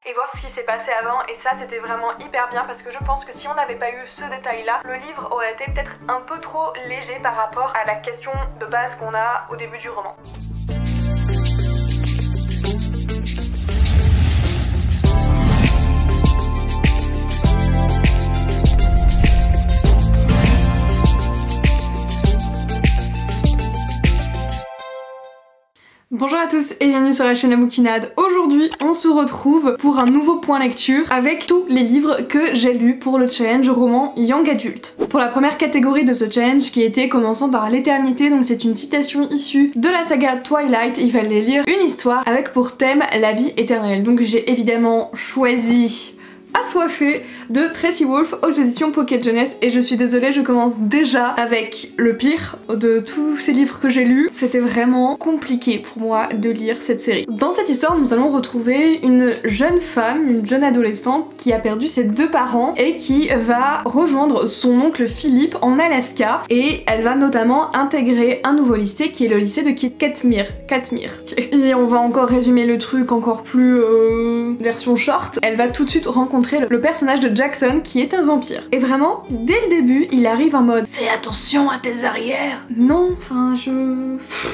et voir ce qui s'est passé avant, et ça c'était vraiment hyper bien parce que je pense que si on n'avait pas eu ce détail là, le livre aurait été peut-être un peu trop léger par rapport à la question de base qu'on a au début du roman. Bonjour à tous et bienvenue sur la chaîne Amoukinade. Aujourd'hui on se retrouve pour un nouveau point lecture avec tous les livres que j'ai lus pour le challenge roman Young Adult. Pour la première catégorie de ce challenge qui était Commençons par l'éternité, donc c'est une citation issue de la saga Twilight, il fallait lire une histoire avec pour thème la vie éternelle. Donc j'ai évidemment choisi Assoiffée de Tracy Wolff aux éditions Pocket Jeunesse, et je suis désolée, je commence déjà avec le pire de tous ces livres que j'ai lus. C'était vraiment compliqué pour moi de lire cette série. Dans cette histoire, nous allons retrouver une jeune femme, une jeune adolescente qui a perdu ses deux parents et qui va rejoindre son oncle Philippe en Alaska, et elle va notamment intégrer un nouveau lycée qui est le lycée de Katmyr. Et on va encore résumer le truc encore plus version short. Elle va tout de suite rencontrer le personnage de Jackson qui est un vampire. Et vraiment, dès le début, il arrive en mode fais attention à tes arrières. Non, enfin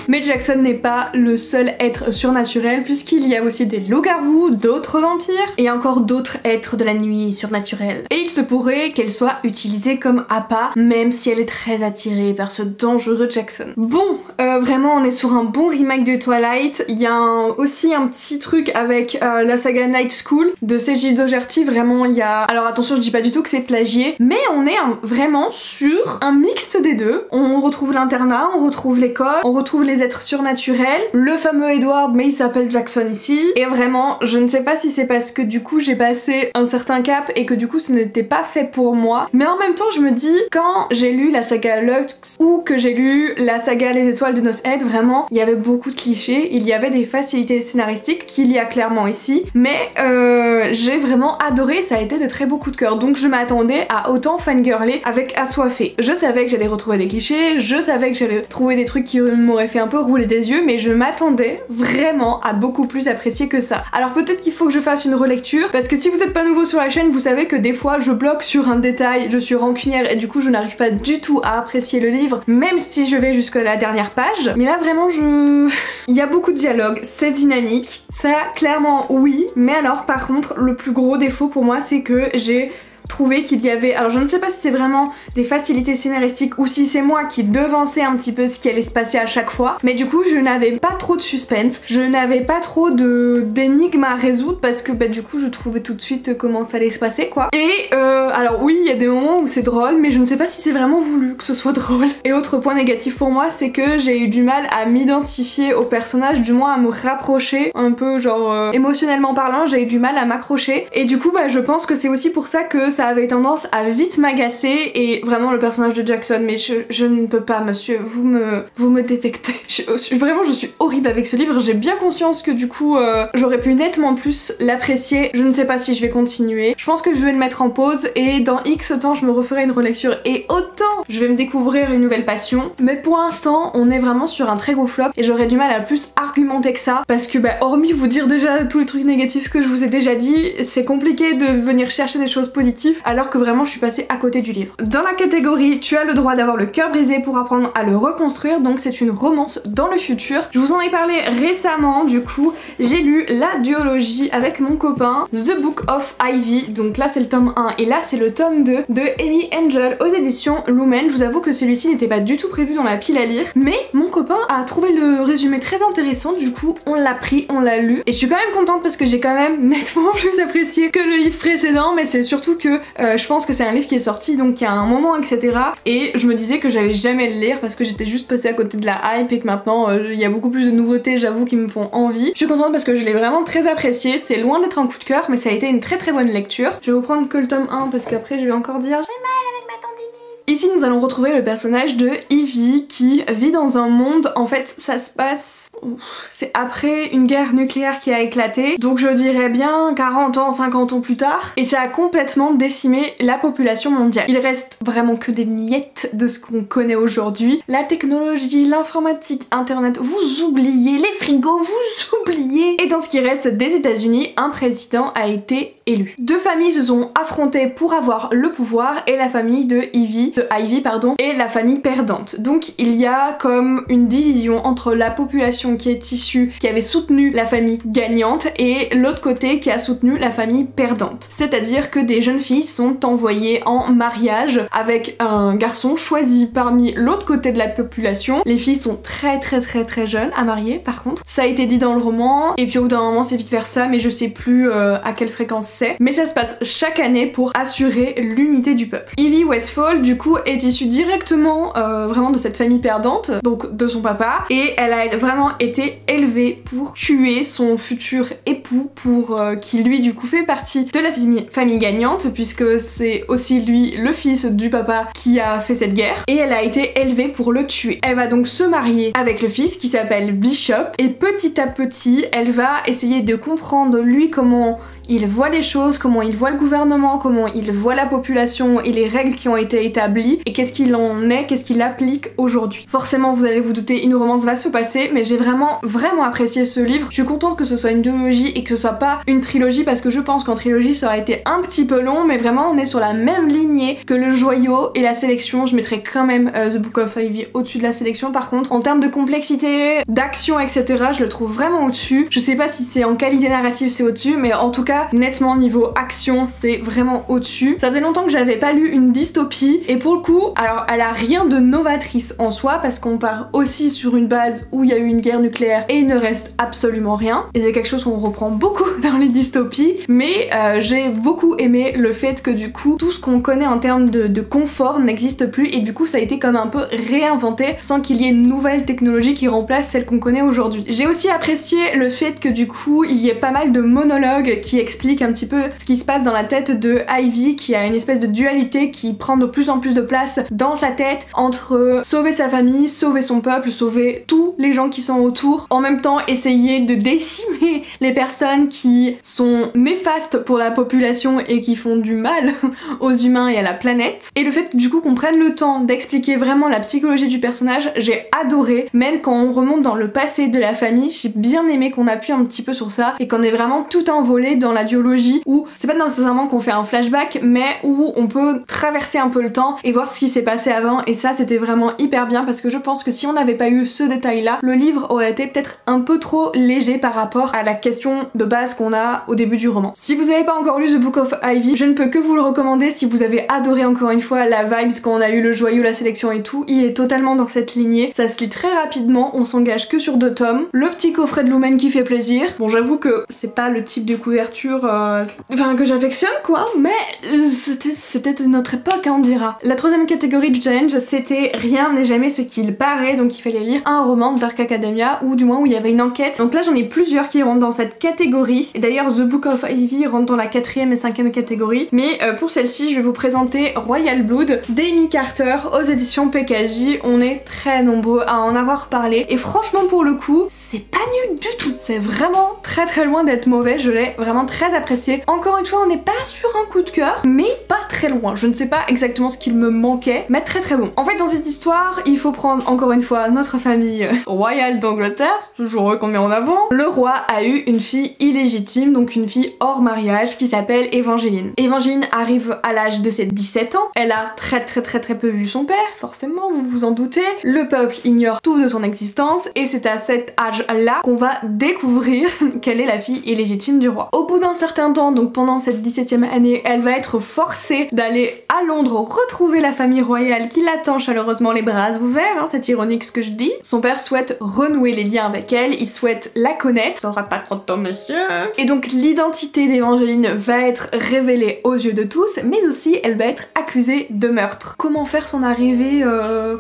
Mais Jackson n'est pas le seul être surnaturel puisqu'il y a aussi des loups-garous, d'autres vampires et encore d'autres êtres de la nuit surnaturels. Et il se pourrait qu'elle soit utilisée comme appât même si elle est très attirée par ce dangereux Jackson. Bon, vraiment on est sur un bon remake de Twilight. Il y a aussi un petit truc avec la saga Night School de Seiji Dogerty. Vraiment il y a... Alors attention, je dis pas du tout que c'est plagié, mais on est vraiment sur un mixte des deux. On retrouve l'internat, on retrouve l'école, on retrouve les êtres surnaturels, le fameux Edward, mais il s'appelle Jackson ici. Et vraiment, je ne sais pas si c'est parce que du coup j'ai passé un certain cap et que du coup ce n'était pas fait pour moi, mais en même temps je me dis, quand j'ai lu la saga Lux ou que j'ai lu la saga Les Étoiles de Noshead, vraiment il y avait beaucoup de clichés, il y avait des facilités scénaristiques qu'il y a clairement ici, mais j'ai vraiment adoré, ça a été de très beaux coups de cœur, donc je m'attendais à autant fangirler avec Assoiffée. Je savais que j'allais retrouver des clichés, je savais que j'allais trouver des trucs qui m'auraient fait un peu rouler des yeux, mais je m'attendais vraiment à beaucoup plus apprécier que ça. Alors peut-être qu'il faut que je fasse une relecture, parce que si vous êtes pas nouveau sur la chaîne, vous savez que des fois je bloque sur un détail, je suis rancunière et du coup je n'arrive pas du tout à apprécier le livre, même si je vais jusqu'à la dernière page. Mais là vraiment il y a beaucoup de dialogue, c'est dynamique, ça clairement oui, mais alors par contre le plus gros défaut pour moi c'est que j'ai trouvé qu'il y avait, alors je ne sais pas si c'est vraiment des facilités scénaristiques ou si c'est moi qui devançais un petit peu ce qui allait se passer à chaque fois, mais du coup je n'avais pas trop de suspense, je n'avais pas trop d'énigmes à résoudre parce que bah du coup je trouvais tout de suite comment ça allait se passer quoi. Et alors oui il y a des moments où c'est drôle, mais je ne sais pas si c'est vraiment voulu que ce soit drôle. Et autre point négatif pour moi, c'est que j'ai eu du mal à m'identifier au personnage, du moins à me rapprocher un peu genre émotionnellement parlant, j'ai eu du mal à m'accrocher, et du coup bah je pense que c'est aussi pour ça que ça avait tendance à vite m'agacer. Et vraiment le personnage de Jackson, mais je ne peux pas monsieur, vous me défectez. Vraiment je suis horrible avec ce livre, j'ai bien conscience que du coup j'aurais pu nettement plus l'apprécier. Je ne sais pas si je vais continuer, je pense que je vais le mettre en pause et dans X temps je me referai une relecture et autant je vais me découvrir une nouvelle passion, mais pour l'instant on est vraiment sur un très gros flop et j'aurais du mal à plus argumenter que ça parce que bah hormis vous dire déjà tous les trucs négatifs que je vous ai déjà dit, c'est compliqué de venir chercher des choses positives alors que vraiment je suis passée à côté du livre. Dans la catégorie tu as le droit d'avoir le cœur brisé pour apprendre à le reconstruire, donc c'est une romance dans le futur. Je vous en ai parlé récemment, du coup j'ai lu la duologie avec mon copain, The Book of Ivy, donc là c'est le tome 1 et là c'est le tome 2 de Amy Angel aux éditions Lumen. Je vous avoue que celui-ci n'était pas du tout prévu dans la pile à lire, mais mon copain a trouvé le résumé très intéressant, du coup on l'a pris, on l'a lu et je suis quand même contente parce que j'ai quand même nettement plus apprécié que le livre précédent, mais c'est surtout que je pense que c'est un livre qui est sorti donc il y a un moment etc, et je me disais que j'allais jamais le lire parce que j'étais juste passée à côté de la hype et que maintenant il y a beaucoup plus de nouveautés, j'avoue, qui me font envie. Je suis contente parce que je l'ai vraiment très apprécié, c'est loin d'être un coup de cœur mais ça a été une très très bonne lecture. Je vais vous prendre que le tome 1 parce qu'après je vais encore dire j'ai mal avec ma tendinite. Ici nous allons retrouver le personnage de Ivy qui vit dans un monde, en fait ça se passe... c'est après une guerre nucléaire qui a éclaté, donc je dirais bien 40 ans, 50 ans plus tard, et ça a complètement décimé la population mondiale. Il reste vraiment que des miettes de ce qu'on connaît aujourd'hui. La technologie, l'informatique, internet, vous oubliez, les frigos, vous oubliez. Et dans ce qui reste des États-Unis, un président a été élu. Deux familles se sont affrontées pour avoir le pouvoir, et la famille de Ivy, et la famille perdante. Donc il y a comme une division entre la population qui est issue, qui avait soutenu la famille gagnante, et l'autre côté qui a soutenu la famille perdante. C'est-à-dire que des jeunes filles sont envoyées en mariage avec un garçon choisi parmi l'autre côté de la population. Les filles sont très jeunes à marier par contre. Ça a été dit dans le roman, et puis au bout d'un moment c'est vite faire ça, mais je sais plus à quelle fréquence c'est. Mais ça se passe chaque année pour assurer l'unité du peuple. Ivy Westfall du coup est issue directement vraiment de cette famille perdante, donc de son papa, et elle a vraiment été élevée pour tuer son futur époux, pour qui lui du coup fait partie de la famille gagnante, puisque c'est aussi lui le fils du papa qui a fait cette guerre, et elle a été élevée pour le tuer. Elle va donc se marier avec le fils qui s'appelle Bishop, et petit à petit elle va essayer de comprendre lui comment il voit les choses, comment il voit le gouvernement, comment il voit la population et les règles qui ont été établies, et qu'est-ce qu'il en est, qu'est-ce qu'il applique aujourd'hui. Forcément vous allez vous douter, une romance va se passer, mais j'ai vraiment apprécié ce livre. Je suis contente que ce soit une duologie et que ce soit pas une trilogie, parce que je pense qu'en trilogie ça aurait été un petit peu long, mais vraiment on est sur la même lignée que le joyau et la sélection. Je mettrais quand même The Book of Ivy au-dessus de la sélection. Par contre en termes de complexité, d'action, etc., je le trouve vraiment au-dessus. Je sais pas si c'est en qualité narrative c'est au-dessus, mais en tout cas nettement niveau action c'est vraiment au-dessus. Ça faisait longtemps que j'avais pas lu une dystopie, et pour le coup alors elle a rien de novatrice en soi, parce qu'on part aussi sur une base où il y a eu une guerre nucléaire et il ne reste absolument rien, et c'est quelque chose qu'on reprend beaucoup dans les dystopies, mais j'ai beaucoup aimé le fait que du coup tout ce qu'on connaît en termes de confort n'existe plus, et du coup ça a été comme un peu réinventé sans qu'il y ait une nouvelle technologie qui remplace celle qu'on connaît aujourd'hui. J'ai aussi apprécié le fait que du coup il y ait pas mal de monologues qui expliquent un petit peu ce qui se passe dans la tête de Ivy, qui a une espèce de dualité qui prend de plus en plus de place dans sa tête entre sauver sa famille, sauver son peuple, sauver tous les gens qui sont autour, en même temps essayer de décimer les personnes qui sont néfastes pour la population et qui font du mal aux humains et à la planète. Et le fait du coup qu'on prenne le temps d'expliquer vraiment la psychologie du personnage, j'ai adoré. Même quand on remonte dans le passé de la famille, j'ai bien aimé qu'on appuie un petit peu sur ça et qu'on est vraiment tout envolé dans la duologie, où c'est pas nécessairement qu'on fait un flashback, mais où on peut traverser un peu le temps et voir ce qui s'est passé avant, et ça c'était vraiment hyper bien, parce que je pense que si on n'avait pas eu ce détail là, le livre aurait été peut-être un peu trop léger par rapport à la question de base qu'on a au début du roman. Si vous n'avez pas encore lu The Book of Ivy, je ne peux que vous le recommander si vous avez adoré encore une fois la vibes quand on a eu le joyau, la sélection et tout. Il est totalement dans cette lignée, ça se lit très rapidement, on s'engage que sur 2 tomes, le petit coffret de Lumen qui fait plaisir. Bon j'avoue que c'est pas le type de couverture enfin que j'affectionne quoi, mais c'était de notre époque hein, on dira. La troisième catégorie du challenge c'était Rien n'est jamais ce qu'il paraît, donc il fallait lire un roman de Dark Academia, ou du moins où il y avait une enquête. Donc là j'en ai plusieurs qui rentrent dans cette catégorie, et d'ailleurs The Book of Ivy rentre dans la 4e et 5e catégorie, mais pour celle-ci je vais vous présenter Royal Blood d'Amy Carter aux éditions PKJ. On est très nombreux à en avoir parlé, et franchement pour le coup c'est pas nul du tout, c'est vraiment très loin d'être mauvais, je l'ai vraiment très apprécié. Encore une fois on n'est pas sur un coup de cœur, mais pas très loin, je ne sais pas exactement ce qu'il me manquait, mais très bon. En fait dans cette histoire il faut prendre encore une fois notre famille royale d'Angleterre, c'est toujours eux qu'on met en avant. Le roi a eu une fille illégitime, donc une fille hors mariage qui s'appelle Evangeline. Evangeline arrive à l'âge de ses 17 ans, elle a très peu vu son père, forcément vous vous en doutez, le peuple ignore tout de son existence, et c'est à cet âge là qu'on va découvrir qu'elle est la fille illégitime du roi. Au bout d'un certain temps, donc pendant cette 17e année, elle va être forcée d'aller à Londres retrouver la famille royale qui l'attend chaleureusement les bras ouverts, hein, c'est ironique ce que je dis. Son père souhaite renouer les liens avec elle, il souhaite la connaître, t'auras pas trop de temps monsieur. Et donc l'identité d'Evangeline va être révélée aux yeux de tous, mais aussi elle va être accusée de meurtre. Comment faire son arrivée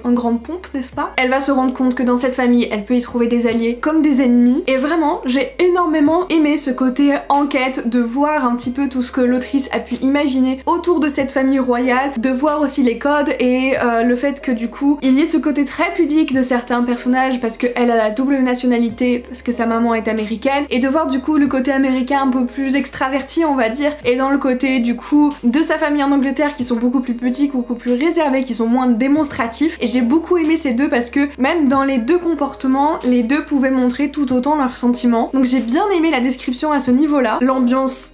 en grande pompe, n'est-ce pas? Elle va se rendre compte que dans cette famille, elle peut y trouver des alliés comme des ennemis, et vraiment j'ai énormément aimé ce côté enquête permettent de voir un petit peu tout ce que l'autrice a pu imaginer autour de cette famille royale, de voir aussi les codes et le fait que du coup il y ait ce côté très pudique de certains personnages parce qu'elle a la double nationalité, parce que sa maman est américaine, et de voir du coup le côté américain un peu plus extraverti on va dire, et dans le côté du coup de sa famille en Angleterre qui sont beaucoup plus petits, beaucoup plus réservés, qui sont moins démonstratifs. Et j'ai beaucoup aimé ces deux parce que même dans les deux comportements, les deux pouvaient montrer tout autant leurs sentiments. Donc j'ai bien aimé la description à ce niveau-là. L'ambiance,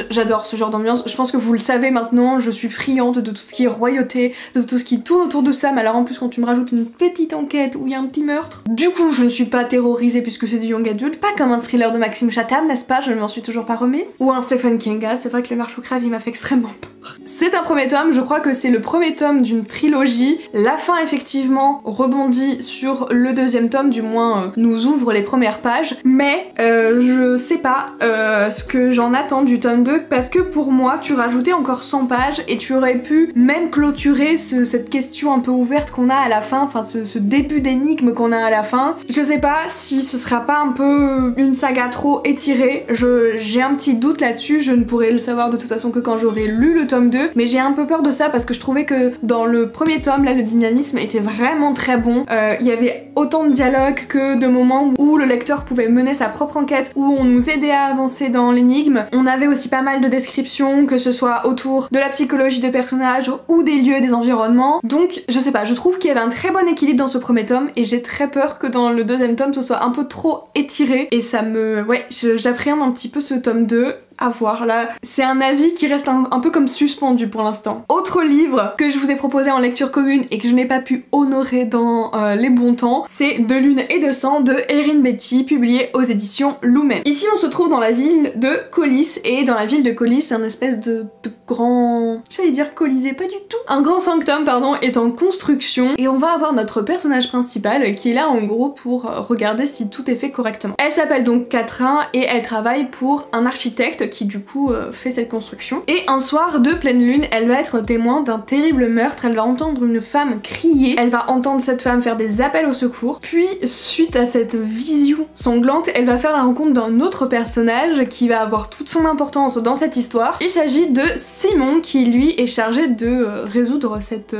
j'adore ce genre d'ambiance. Je pense que vous le savez maintenant, je suis friande de tout ce qui est royauté, de tout ce qui tourne autour de ça. Mais alors en plus quand tu me rajoutes une petite enquête où il y a un petit meurtre, du coup je ne suis pas terrorisée puisque c'est du young adult, pas comme un thriller de Maxime Chatham, n'est-ce pas? Je ne m'en suis toujours pas remise. Ou un Stephen King, c'est vrai que le Marche au crâne il m'a fait extrêmement peur. C'est un premier tome, je crois que c'est le premier tome d'une trilogie. La fin effectivement rebondit sur le deuxième tome, du moins nous ouvre les premières pages, mais je sais pas ce que j'en attends du tome 2 parce que pour moi tu rajoutais encore 100 pages et tu aurais pu même clôturer cette question un peu ouverte qu'on a à la fin, enfin ce début d'énigme qu'on a à la fin. Je sais pas si ce sera pas un peu une saga trop étirée, j'ai un petit doute là-dessus, je ne pourrai le savoir de toute façon que quand j'aurai lu le tome 2, mais j'ai un peu peur de ça parce que je trouvais que dans le premier tome là le dynamisme était vraiment très bon, il y avait autant de dialogues que de moments où le lecteur pouvait mener sa propre enquête, où on nous aidait à avancer dans l'énigme. On avait aussi pas mal de descriptions, que ce soit autour de la psychologie des personnages ou des lieux, des environnements. Donc je sais pas, je trouve qu'il y avait un très bon équilibre dans ce premier tome et j'ai très peur que dans le deuxième tome ce soit un peu trop étiré et ça me... ouais, j'appréhende un petit peu ce tome 2. À voir, là c'est un avis qui reste un peu comme suspendu pour l'instant. Autre livre que je vous ai proposé en lecture commune et que je n'ai pas pu honorer dans les bons temps, c'est De Lune et de Sang de Erin Beatty, publié aux éditions Lumen. Ici on se trouve dans la ville de Collis, et dans la ville de Collis c'est un espèce de grand... j'allais dire colisée, pas du tout. Un grand sanctum pardon est en construction et on va avoir notre personnage principal qui est là en gros pour regarder si tout est fait correctement. Elle s'appelle donc Catherine et elle travaille pour un architecte qui du coup fait cette construction. Et un soir de pleine lune, elle va être témoin d'un terrible meurtre, elle va entendre une femme crier, elle va entendre cette femme faire des appels au secours, puis suite à cette vision sanglante, elle va faire la rencontre d'un autre personnage qui va avoir toute son importance dans cette histoire. Il s'agit de Simon qui lui est chargé de résoudre cette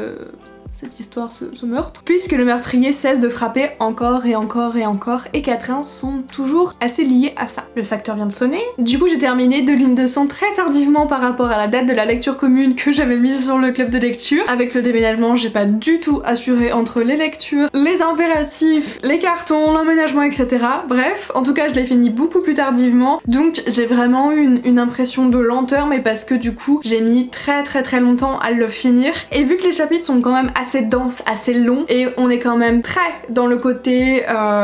histoire, ce meurtre, puisque le meurtrier cesse de frapper encore et encore et encore, et Catherine sont toujours assez liés à ça. Le facteur vient de sonner. Du coup j'ai terminé De Lune de Sang très tardivement par rapport à la date de la lecture commune que j'avais mise sur le club de lecture. Avec le déménagement j'ai pas du tout assuré entre les lectures, les impératifs, les cartons, l'emménagement etc. Bref, en tout cas je l'ai fini beaucoup plus tardivement, donc j'ai vraiment eu une impression de lenteur, mais parce que du coup j'ai mis très longtemps à le finir. Et vu que les chapitres sont quand même assez dense, assez long, et on est quand même très dans le côté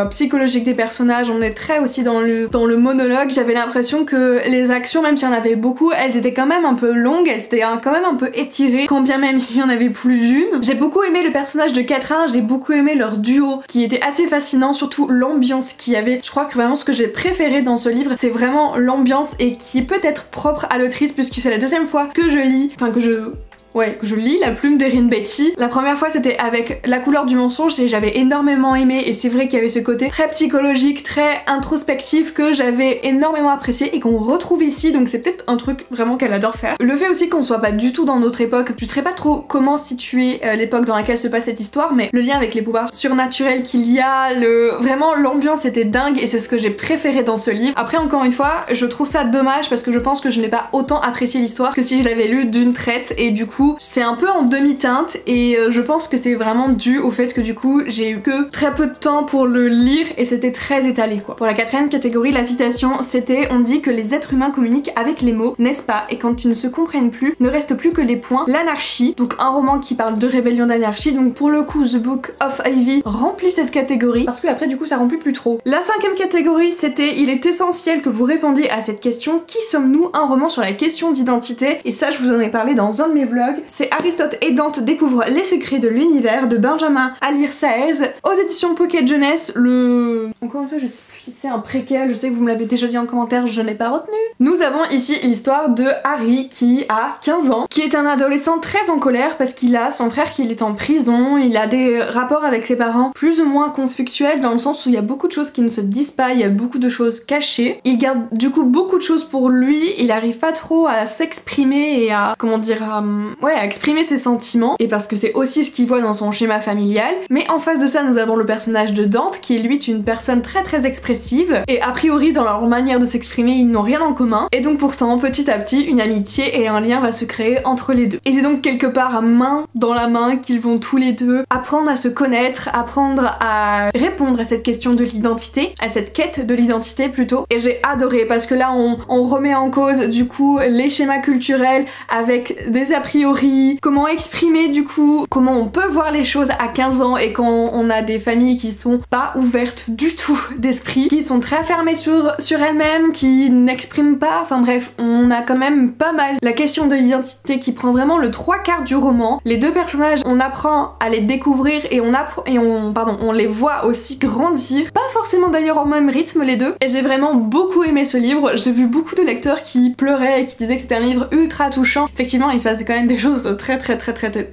psychologique des personnages, on est très aussi dans le monologue, j'avais l'impression que les actions, même s'il y en avait beaucoup, elles étaient quand même un peu longues, elles étaient quand même un peu étirées, quand bien même il y en avait plus d'une. J'ai beaucoup aimé le personnage de Catherine, j'ai beaucoup aimé leur duo qui était assez fascinant, surtout l'ambiance qu'il y avait. Je crois que vraiment ce que j'ai préféré dans ce livre c'est vraiment l'ambiance, et qui est peut-être propre à l'autrice puisque c'est la deuxième fois que je lis, enfin que je lis La Plume d'Erin Beatty. La première fois c'était avec La Couleur du Mensonge et j'avais énormément aimé, et c'est vrai qu'il y avait ce côté très psychologique, très introspectif que j'avais énormément apprécié et qu'on retrouve ici, donc c'est peut-être un truc vraiment qu'elle adore faire. Le fait aussi qu'on soit pas du tout dans notre époque, je sais pas trop comment situer l'époque dans laquelle se passe cette histoire, mais le lien avec les pouvoirs surnaturels qu'il y a, vraiment l'ambiance était dingue et c'est ce que j'ai préféré dans ce livre. Après encore une fois, je trouve ça dommage parce que je pense que je n'ai pas autant apprécié l'histoire que si je l'avais lu d'une traite, et du coup c'est un peu en demi-teinte, et je pense que c'est vraiment dû au fait que du coup j'ai eu que très peu de temps pour le lire et c'était très étalé quoi. Pour la quatrième catégorie, la citation c'était: on dit que les êtres humains communiquent avec les mots, n'est-ce pas, et quand ils ne se comprennent plus, ne reste plus que les points. L'anarchie, donc un roman qui parle de rébellion d'anarchie, donc pour le coup The Book of Ivy remplit cette catégorie parce que après du coup ça remplit plus trop. La cinquième catégorie c'était: il est essentiel que vous répondiez à cette question, qui sommes-nous, un roman sur la question d'identité, et ça je vous en ai parlé dans un de mes vlogs. C'est Aristote et Dante découvrent les secrets de l'univers de Benjamin Alire Saez aux éditions Pocket Jeunesse. Encore une fois je sais plus si c'est un préquel, je sais que vous me l'avez déjà dit en commentaire, je n'ai pas retenu. Nous avons ici l'histoire de Harry qui a 15 ans, qui est un adolescent très en colère parce qu'il a son frère qui est en prison, il a des rapports avec ses parents plus ou moins conflictuels dans le sens où il y a beaucoup de choses qui ne se disent pas, il y a beaucoup de choses cachées. Il garde du coup beaucoup de choses pour lui, il arrive pas trop à s'exprimer et à, comment dire, à exprimer ses sentiments, et parce que c'est aussi ce qu'il voit dans son schéma familial. Mais en face de ça, nous avons le personnage de Dante qui est lui une personne très expressive, et a priori dans leur manière de s'exprimer ils n'ont rien en commun, et donc pourtant petit à petit une amitié et un lien va se créer entre les deux. Et c'est donc quelque part main dans la main qu'ils vont tous les deux apprendre à se connaître, apprendre à répondre à cette question de l'identité, à cette quête de l'identité plutôt. Et j'ai adoré parce que là on remet en cause du coup les schémas culturels avec des a priori, comment exprimer du coup, comment on peut voir les choses à 15 ans et quand on a des familles qui sont pas ouvertes du tout d'esprit, qui sont très fermées sur elles-mêmes, qui n'expriment pas, enfin bref, on a quand même pas mal la question de l'identité qui prend vraiment le 3/4 du roman. Les deux personnages, on apprend à les découvrir et on les voit aussi grandir, pas forcément d'ailleurs au même rythme les deux, et j'ai vraiment beaucoup aimé ce livre. J'ai vu beaucoup de lecteurs qui pleuraient et qui disaient que c'était un livre ultra touchant. Effectivement il se passe quand même des choses très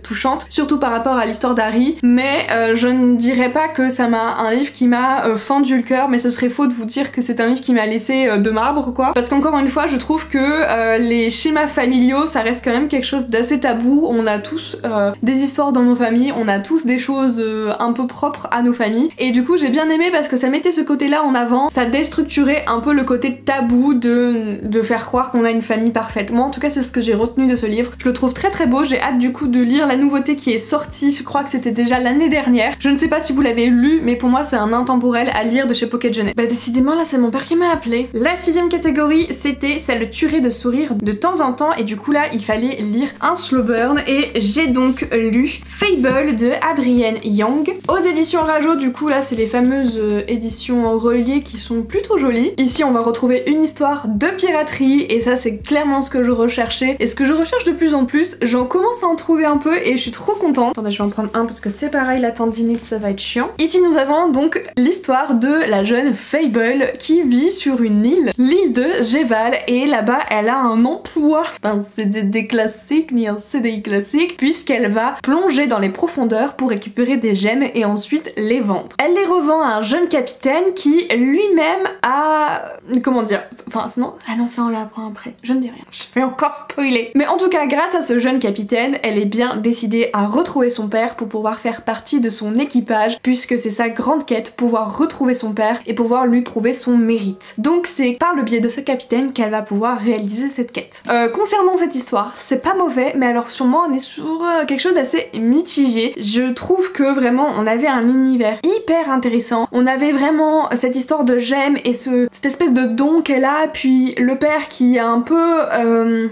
touchantes, surtout par rapport à l'histoire d'Harry, mais je ne dirais pas que ça m'a un livre qui m'a fendu le cœur, mais ce serait faux de vous dire que c'est un livre qui m'a laissé de marbre quoi, parce qu'encore une fois je trouve que les schémas familiaux ça reste quand même quelque chose d'assez tabou. On a tous des histoires dans nos familles, on a tous des choses un peu propres à nos familles, et du coup j'ai bien aimé parce que ça mettait ce côté là en avant, ça déstructurait un peu le côté tabou de faire croire qu'on a une famille parfaite. Moi en tout cas c'est ce que j'ai retenu de ce livre, je le trouve très beau, j'ai hâte du coup de lire la nouveauté qui est sortie, je crois que c'était déjà l'année dernière, je ne sais pas si vous l'avez lu mais pour moi c'est un intemporel à lire de chez Pocket Jeunesse. Bah décidément là c'est mon père qui m'a appelé. La 6ème catégorie c'était celle tuer de sourire de temps en temps, et du coup là il fallait lire un slow burn, et j'ai donc lu Fable de Adrienne Young aux éditions Rajo. Du coup là c'est les fameuses éditions reliées qui sont plutôt jolies. Ici on va retrouver une histoire de piraterie et ça c'est clairement ce que je recherchais et ce que je recherche de plus en plus. J'en commence à en trouver un peu et je suis trop contente. Attendez, je vais en prendre un parce que c'est pareil, la tendinite ça va être chiant. Ici nous avons donc l'histoire de la jeune Fable qui vit sur une île, l'île de Géval, et là-bas elle a un emploi, un CDD classique ni un CDI classique, puisqu'elle va plonger dans les profondeurs pour récupérer des gemmes et ensuite les vendre. Elle les revend à un jeune capitaine qui lui-même a... comment dire, enfin sinon... ah non ça on l'apprend après, je ne dis rien, je vais encore spoiler. Mais en tout cas grâce à ce jeune capitaine, elle est bien décidée à retrouver son père pour pouvoir faire partie de son équipage, puisque c'est sa grande quête, pouvoir retrouver son père et pouvoir lui prouver son mérite. Donc c'est par le biais de ce capitaine qu'elle va pouvoir réaliser cette quête. Concernant cette histoire, c'est pas mauvais, mais alors sûrement on est sur quelque chose d'assez mitigé. Je trouve que vraiment on avait un univers hyper intéressant, on avait vraiment cette histoire de gemmes et cette espèce de don qu'elle a, puis le père qui est un peu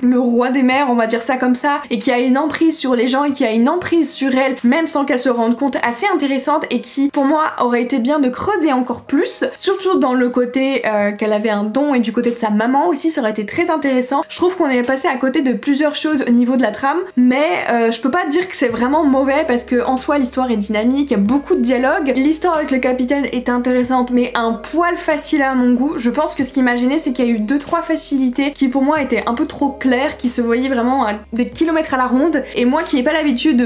le roi des mers, on va dire ça comme ça, et qui a une emprise sur les gens et qui a une emprise sur elle même sans qu'elle se rende compte, assez intéressante, et qui pour moi aurait été bien de creuser encore plus, surtout dans le côté qu'elle avait un don, et du côté de sa maman aussi ça aurait été très intéressant. Je trouve qu'on est passé à côté de plusieurs choses au niveau de la trame, mais je peux pas dire que c'est vraiment mauvais parce que en soi l'histoire est dynamique, il y a beaucoup de dialogues, l'histoire avec le capitaine est intéressante mais un poil facile à mon goût. Je pense que ce qui m'a gêné c'est qu'il y a eu 2-3 facilités qui pour moi étaient un peu trop claires, qui se voyaient vraiment à des kilomètres à la ronde, et moi qui n'ai pas l'habitude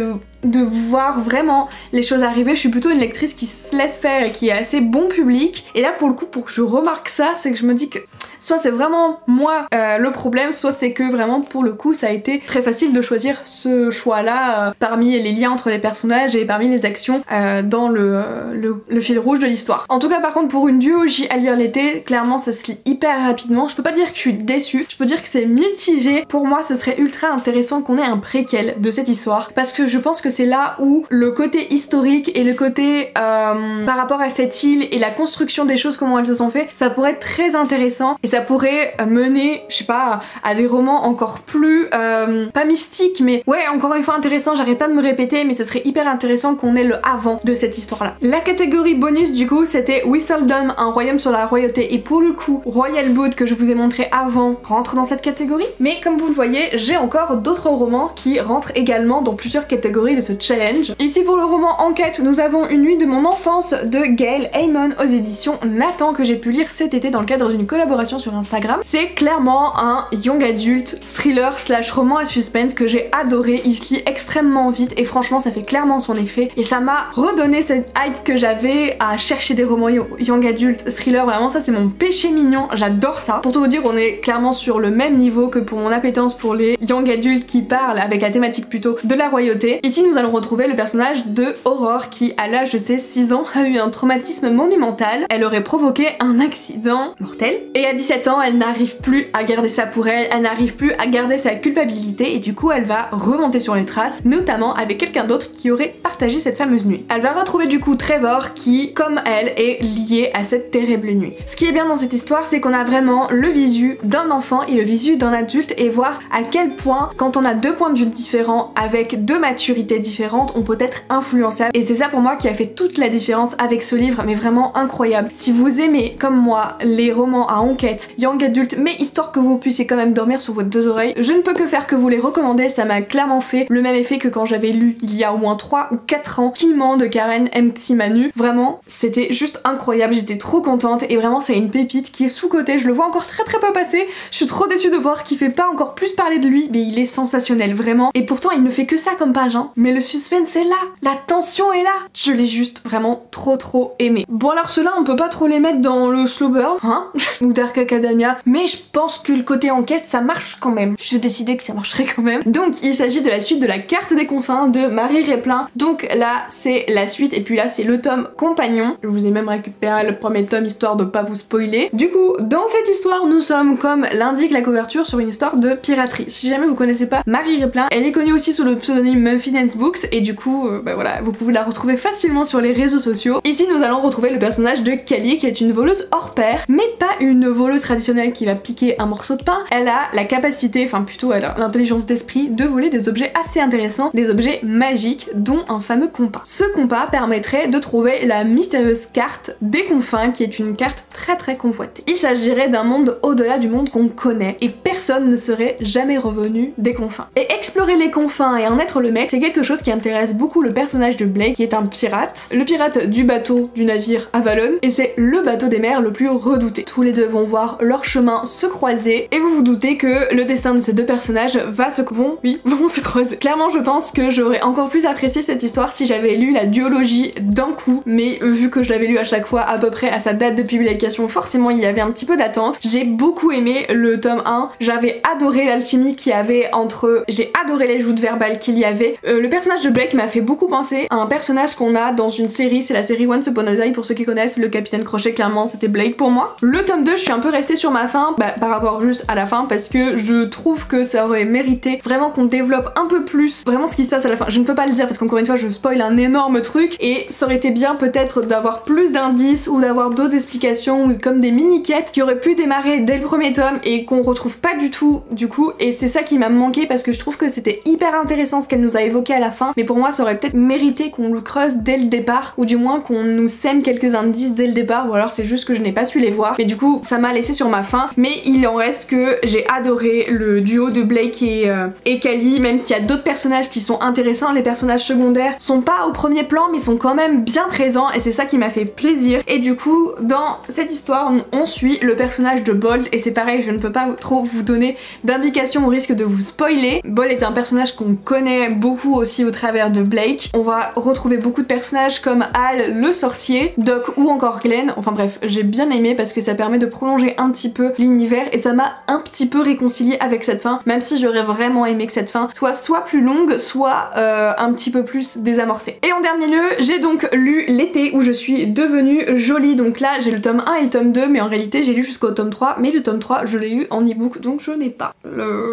de voir vraiment les choses arriver, je suis plutôt une lectrice qui se laisse faire et qui est assez bon public, et là pour le coup pour que je remarque ça, c'est que je me dis que soit c'est vraiment moi le problème, soit c'est que vraiment pour le coup ça a été très facile de choisir ce choix là parmi les liens entre les personnages et parmi les actions dans le fil rouge de l'histoire. En tout cas par contre pour une duologie à lire l'été, clairement ça se lit hyper rapidement. Je peux pas dire que je suis déçue, je peux dire que c'est mitigé. Pour moi ce serait ultra intéressant qu'on ait un préquel de cette histoire, parce que je pense que c'est là où le côté historique et le côté par rapport à cette île et la construction des choses, comment elles se sont faites, ça pourrait être très intéressant, et ça pourrait mener, je sais pas, à des romans encore plus, pas mystiques, mais ouais, encore une fois intéressant, j'arrête pas de me répéter, mais ce serait hyper intéressant qu'on ait le avant de cette histoire-là. La catégorie bonus du coup, c'était Whistledom, un royaume sur la royauté, et pour le coup, Royal Blood que je vous ai montré avant rentre dans cette catégorie, mais comme vous le voyez, j'ai encore d'autres romans qui rentrent également dans plusieurs catégories de ce challenge. Ici pour le roman Enquête, nous avons Une nuit de mon enfance de Gail Heyman aux éditions Nathan que j'ai pu lire cet été dans le cadre d'une collaboration sur Instagram. C'est clairement un young adult thriller slash roman à suspense que j'ai adoré, il se lit extrêmement vite et franchement ça fait clairement son effet et ça m'a redonné cette hype que j'avais à chercher des romans young adult thriller, vraiment ça c'est mon péché mignon, j'adore ça. Pour tout vous dire, on est clairement sur le même niveau que pour mon appétence pour les young adultes qui parlent avec la thématique plutôt de la royauté. Ici nous allons retrouver le personnage de Aurore qui à l'âge de ses 6 ans a eu un traumatisme monumental, elle aurait provoqué un accident mortel et à 17 ans elle n'arrive plus à garder ça pour elle, elle n'arrive plus à garder sa culpabilité et du coup elle va remonter sur les traces, notamment avec quelqu'un d'autre qui aurait partagé cette fameuse nuit. Elle va retrouver du coup Trevor qui, comme elle, est lié à cette terrible nuit. Ce qui est bien dans cette histoire, c'est qu'on a vraiment le visu d'un enfant et le visu d'un adulte et voir à quel point, quand on a deux points de vue différents avec deux maturités différentes, on peut être influençable. Et c'est ça pour moi qui a fait toute la différence avec ce livre, mais vraiment incroyable. Si vous aimez, comme moi, les romans à enquête, young adulte, mais histoire que vous puissiez quand même dormir sur vos deux oreilles, je ne peux que faire que vous les recommander, ça m'a clairement fait le même effet que quand j'avais lu il y a au moins 3 ou 4 ans Kiman de Karen M.T. Manu. Vraiment, c'était juste incroyable, j'étais trop contente et vraiment c'est une pépite qui est sous-cotée, je le vois encore très peu passer, je suis trop déçue de voir qu'il fait pas encore plus parler de lui, mais il est sensationnel vraiment. Et pourtant il ne fait que ça comme page, hein. Mais le suspense est là, la tension est là, je l'ai juste vraiment trop aimé. Bon alors ceux-là on peut pas trop les mettre dans le slow burn, hein, ou Dark Academia, mais je pense que le côté enquête ça marche quand même. J'ai décidé que ça marcherait quand même. Donc il s'agit de la suite de La Carte des Confins de Marie Replin. Donc là c'est la suite et puis là c'est le tome compagnon. Je vous ai même récupéré le premier tome histoire de pas vous spoiler. Du coup dans cette histoire nous sommes, comme l'indique la couverture, sur une histoire de piraterie. Si jamais vous connaissez pas Marie Replin, elle est connue aussi sous le pseudonyme Muffin Dance Books et du coup bah voilà, vous pouvez la retrouver facilement sur les réseaux sociaux. Ici nous allons retrouver le personnage de Callie qui est une voleuse hors pair, mais pas une voleuse traditionnelle qui va piquer un morceau de pain. Elle a la capacité, enfin plutôt elle a l'intelligence d'esprit de voler des objets assez intéressants, des objets magiques dont un fameux compas. Ce compas permettrait de trouver la mystérieuse carte des confins qui est une carte très convoitée. Il s'agirait d'un monde au-delà du monde qu'on connaît et personne ne serait jamais revenu des confins. Et explorer les confins et en être le maître, c'est quelque chose qui intéresse beaucoup le personnage de Blake qui est un pirate, le pirate du bateau du navire Avalon, et c'est le bateau des mers le plus redouté. Tous les deux vont voir leur chemin se croiser et vous vous doutez que le destin de ces deux personnages vont se croiser. Clairement je pense que j'aurais encore plus apprécié cette histoire si j'avais lu la duologie d'un coup, mais vu que je l'avais lu à chaque fois à peu près à sa date de publication, forcément il y avait un petit peu d'attente. J'ai beaucoup aimé le tome 1, j'avais adoré l'alchimie qu'il y avait entre... J'ai adoré les joutes verbales qu'il y avait. Le personnage de Blake m'a fait beaucoup penser à un personnage qu'on a dans une série, c'est la série Once Upon a Time pour ceux qui connaissent, le Capitaine Crochet, clairement c'était Blake pour moi. Le tome 2 je suis un peu restée sur ma faim par rapport juste à la fin parce que je trouve que ça aurait mérité vraiment qu'on développe un peu plus vraiment ce qui se passe à la fin. Je ne peux pas le dire parce qu'encore une fois je spoil un énorme truc et ça aurait été bien peut-être d'avoir plus d'indices ou d'avoir d'autres explications ou comme des mini-quêtes qui auraient pu démarrer dès le premier tome et qu'on retrouve pas du tout du coup, et c'est ça qui m'a manqué parce que je trouve que c'était hyper intéressant ce qu'elle nous a évoqué à la fin, mais pour moi ça aurait peut-être mérité qu'on le creuse dès le départ ou du moins qu'on nous sème quelques indices dès le départ, ou alors c'est juste que je n'ai pas su les voir, mais du coup ça m'a laissé sur ma faim. Mais il en reste que j'ai adoré le duo de Blake et Callie, même s'il y a d'autres personnages qui sont intéressants, les personnages secondaires sont pas au premier plan mais sont quand même bien présents et c'est ça qui m'a fait plaisir. Et du coup dans cette histoire on suit le personnage de Bolt et c'est pareil, je ne peux pas trop vous donner d'indications au risque de vous spoiler. Bolt est un personnage qu'on connaît beaucoup aussi au travers de Blake. On va retrouver beaucoup de personnages comme Hal le sorcier, Doc ou encore Glenn, enfin bref j'ai bien aimé parce que ça permet de prolonger un petit peu l'univers et ça m'a un petit peu réconcilié avec cette fin, même si j'aurais vraiment aimé que cette fin soit plus longue, soit un petit peu plus désamorcée. Et en dernier lieu, j'ai donc lu L'été où je suis devenue jolie, donc là j'ai le tome 1 et le tome 2 mais en réalité j'ai lu jusqu'au tome 3, mais le tome 3 je l'ai lu en ebook donc je n'ai pas le...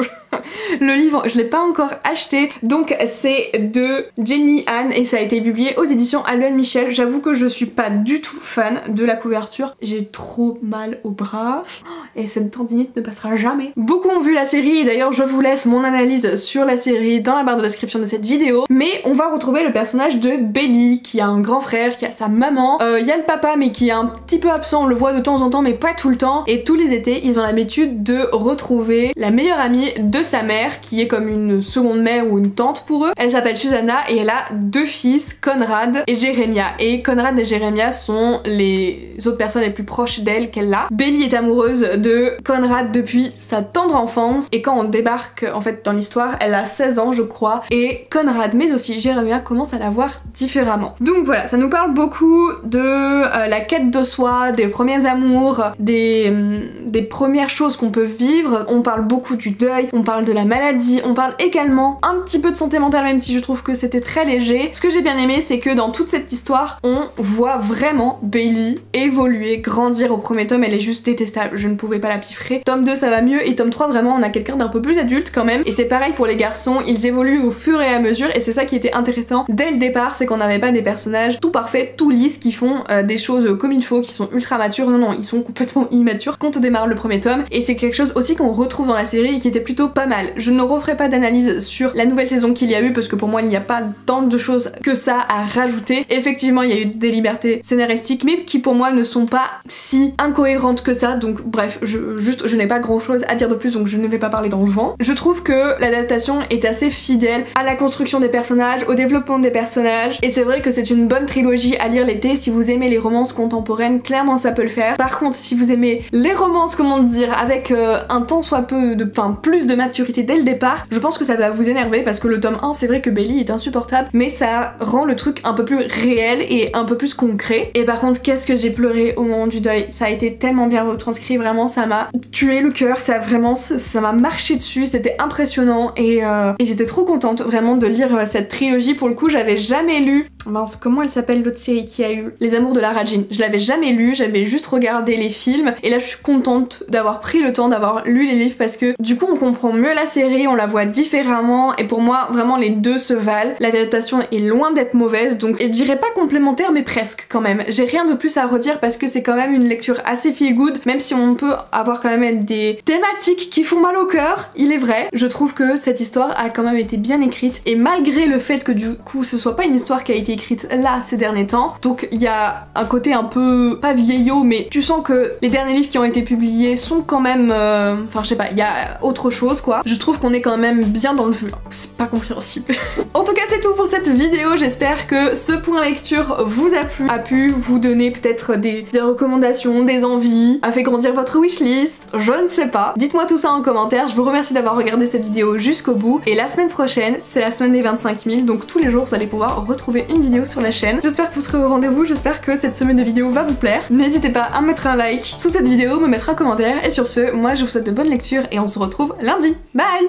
le livre je l'ai pas encore acheté, donc c'est de Jenny Han et ça a été publié aux éditions Alluel Michel. J'avoue que je suis pas du tout fan de la couverture, j'ai trop mal au bras et cette tendinite ne passera jamais. Beaucoup ont vu la série et d'ailleurs je vous laisse mon analyse sur la série dans la barre de description de cette vidéo, mais on va retrouver le personnage de Bailey qui a un grand frère, qui a sa maman, il y a le papa mais qui est un petit peu absent, on le voit de temps en temps mais pas tout le temps, et tous les étés ils ont l'habitude de retrouver la meilleure amie de sa mère qui est comme une seconde mère ou une tante pour eux. Elle s'appelle Susanna et elle a deux fils, Conrad et Jeremiah, et Conrad et Jeremiah sont les autres personnes les plus proches d'elle qu'elle a. Bailey est amoureuse de Conrad depuis sa tendre enfance et quand on débarque en fait dans l'histoire elle a 16 ans je crois, et Conrad mais aussi Jeremiah commence à la voir différemment. Donc voilà, ça nous parle beaucoup de la quête de soi, des premiers amours, des premières choses qu'on peut vivre. On parle beaucoup du deuil, on parle de la maladie, on parle également un petit peu de santé mentale même si je trouve que c'était très léger. Ce que j'ai bien aimé c'est que dans toute cette histoire on voit vraiment Bailey évoluer, grandir. Au premier tome elle est juste détestable, je ne pouvais pas la piffrer. Tome 2 ça va mieux et tome 3 vraiment on a quelqu'un d'un peu plus adulte quand même, et c'est pareil pour les garçons, ils évoluent au fur et à mesure et c'est ça qui était intéressant dès le départ, c'est qu'on n'avait pas des personnages tout parfaits, tout lisses qui font des choses comme il faut, qui sont ultra matures. Non non, ils sont complètement immatures quand on démarre le premier tome, et c'est quelque chose aussi qu'on retrouve dans la série et qui était plutôt pas mal. Je ne referai pas d'analyse sur la nouvelle saison qu'il y a eu parce que pour moi il n'y a pas tant de choses que ça à rajouter. Effectivement il y a eu des libertés scénaristiques mais qui pour moi ne sont pas si incohérentes que ça, donc bref, je n'ai pas grand chose à dire de plus donc je ne vais pas parler dans le vent. Je trouve que l'adaptation est assez fidèle à la construction des personnages, au développement des personnages, et c'est vrai que c'est une bonne trilogie à lire l'été. Si vous aimez les romances contemporaines, clairement ça peut le faire. Par contre si vous aimez les romances comment dire avec un tant soit peu de, enfin plus de maturité dès le départ, je pense que ça va vous énerver parce que le tome 1 c'est vrai que Bailey est insupportable mais ça rend le truc un peu plus réel et un peu plus concret. Et par contre qu'est-ce que j'ai pleuré au moment du deuil, ça a été tellement bien retranscrit, vraiment ça m'a tué le cœur, ça vraiment ça m'a marché dessus, c'était impressionnant et j'étais trop contente vraiment de lire cette trilogie. Pour le coup j'avais jamais lu, mince comment elle s'appelle l'autre série qui a eu Les Amours de Lara Jean, je l'avais jamais lu, j'avais juste regardé les films et là je suis contente d'avoir pris le temps d'avoir lu les livres parce que du coup on comprend mieux la série, on la voit différemment et pour moi vraiment les deux se valent. L'adaptation est loin d'être mauvaise, donc je dirais pas complémentaire mais presque quand même. J'ai rien de plus à redire parce que c'est quand même une lecture assez feel good, même si on peut avoir quand même des thématiques qui font mal au cœur, il est vrai. Je trouve que cette histoire a quand même été bien écrite et malgré le fait que du coup ce soit pas une histoire qui a été écrite là ces derniers temps, donc il y a un côté un peu pas vieillot mais tu sens que les derniers livres qui ont été publiés sont quand même enfin je sais pas, il y a autre chose quoi. Je trouve qu'on est quand même bien dans le jus, c'est pas compréhensible. En tout cas c'est tout pour cette vidéo, j'espère que ce point lecture vous a plu, a pu vous donner peut-être des recommandations, des envies, a fait grandir votre wishlist, je ne sais pas. Dites-moi tout ça en commentaire, je vous remercie d'avoir regardé cette vidéo jusqu'au bout et la semaine prochaine c'est la semaine des 25 000, donc tous les jours vous allez pouvoir retrouver une vidéo sur la chaîne. J'espère que vous serez au rendez-vous, j'espère que cette semaine de vidéo va vous plaire. N'hésitez pas à mettre un like sous cette vidéo, me mettre un commentaire et sur ce, moi je vous souhaite de bonnes lectures et on se retrouve lundi. Bye!